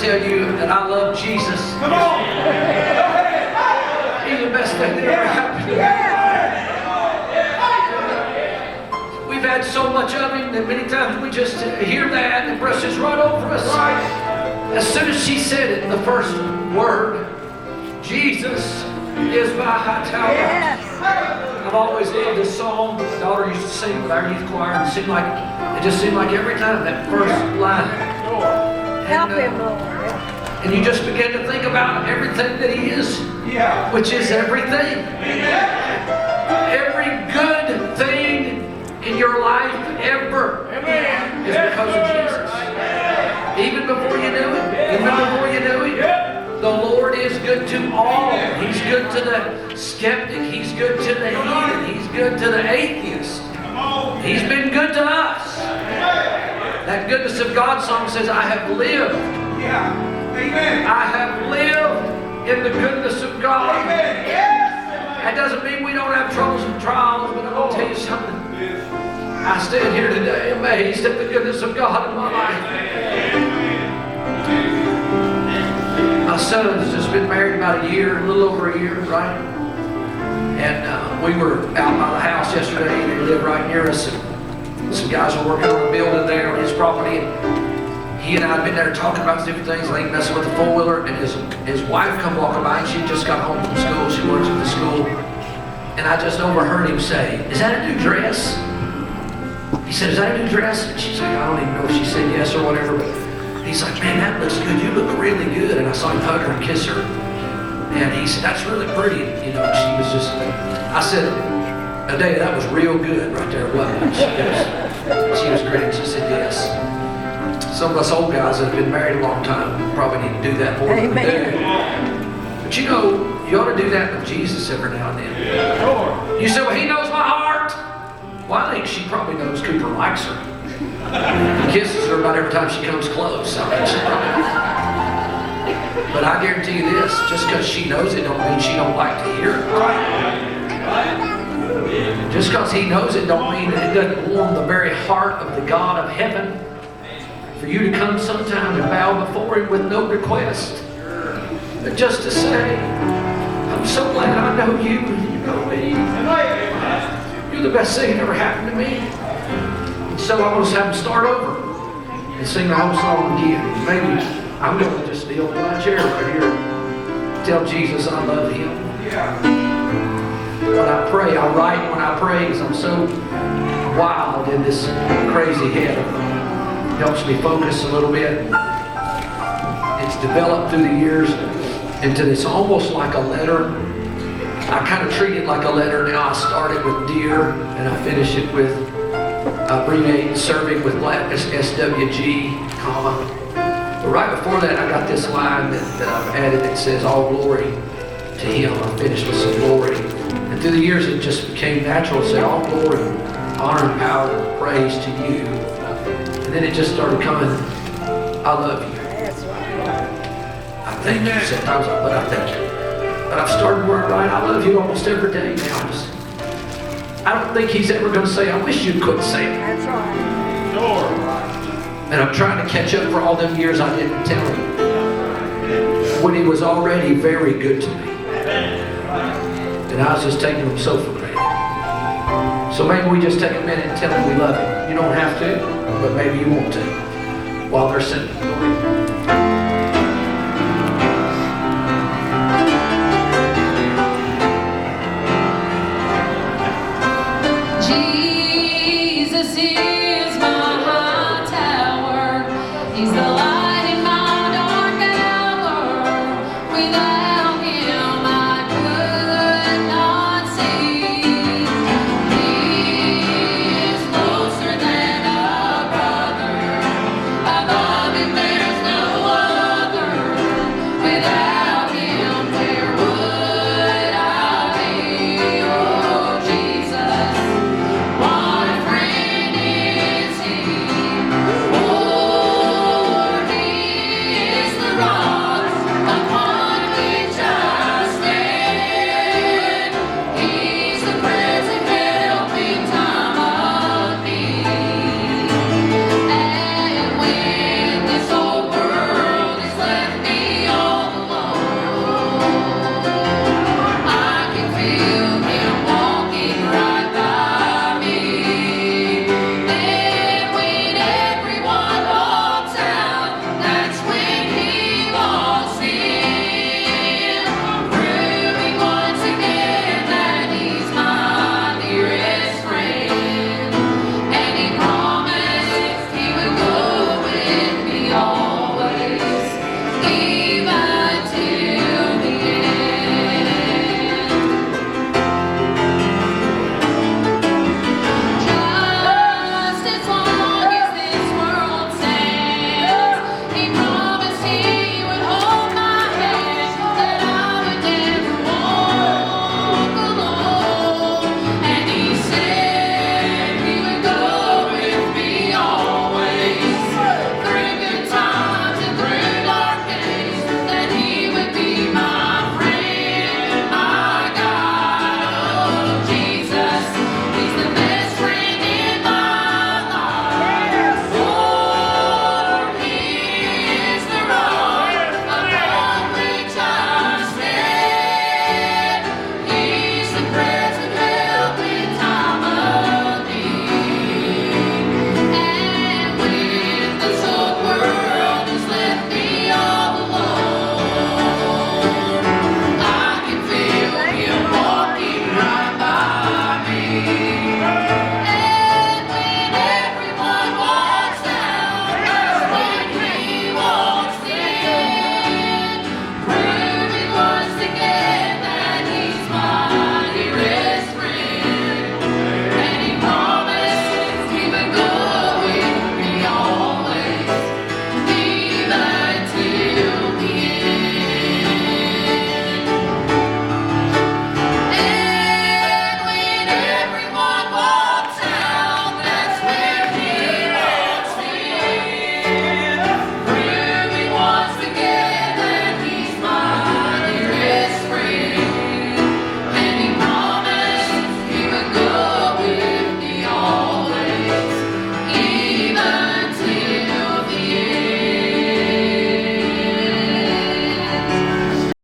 tell you that I love Jesus. Come on! He's the best thing that ever happened to me. We've had so much of him that many times we just hear that and it brushes right over us. As soon as she said it, the first word, Jesus is my tower. I've always loved this song. My daughter used to sing with our youth choir, and it just seemed like every time that first line. Help him, Lord. And you just begin to think about everything that he is, which is everything. Every good thing in your life ever is because of Jesus. Even before you knew it, the Lord is good to all. He's good to the skeptic. He's good to the heathen. He's good to the atheist. He's been good to us. That goodness of God song says, I have lived. I have lived in the goodness of God. That doesn't mean we don't have troubles and trials, but I'm going to tell you something. I stand here today amazed at the goodness of God in my life. My son's just been married about a little over a year, right? And we were out by the house yesterday. They live right near us. And some guys were working on a building there on his property. And he and I had been there talking about different things. They ain't messing with the four-wheeler. And his wife come walking by, and she just got home from school. She works at the school. And I just overheard him say, is that a new dress? He said, is that a new dress? And she's like, I don't even know if she said yes or whatever. But he's like, man, that looks good. You look really good. And I saw him hug her and kiss her. And he said, that's really pretty. You know, she was just, I said, Adele, that was real good right there, wasn't it? She was great. She said, yes. Some of us old guys that have been married a long time probably need to do that more than we do. But you know, you ought to do that with Jesus every now and then. You say, well, he knows my heart. Well, I think she probably knows Cooper likes her. He kisses her about every time she comes close. I mean, she probably... But I guarantee you this, just because she knows it don't mean she don't like to hear it. Just because he knows it don't mean that it doesn't warm the very heart of the God of heaven for you to come sometime and bow before him with no request. But just to say, I'm so glad I know you and you know me. You're the best thing that ever happened to me. So I'm going to have him start over and sing the whole song again. Maybe I'm going to just kneel in my chair right here and tell Jesus I love him. When I pray, I write when I pray because I'm so wild in this crazy head. It helps me focus a little bit. It's developed through the years into this almost like a letter. I kind of treat it like a letter now. I started with dear and I finish it with abbreviate serving with gladness, SWG, comma. But right before that, I got this line that I've added that says, all glory to him. I finished with some glory. And through the years, it just became natural to say, all glory, honor, and power, and praise to you. And then it just started coming, I love you. I thank you sometimes, but I thank you. But I've started where I write, I love you almost every day now. I don't think he's ever going to say, I wish you could say it. That's right. And I'm trying to catch up for all them years I didn't tell him. When he was already very good to me. And I was just taking him so for granted. So maybe we just take a minute and tell him we love him. You don't have to, but maybe you want to. While they're singing.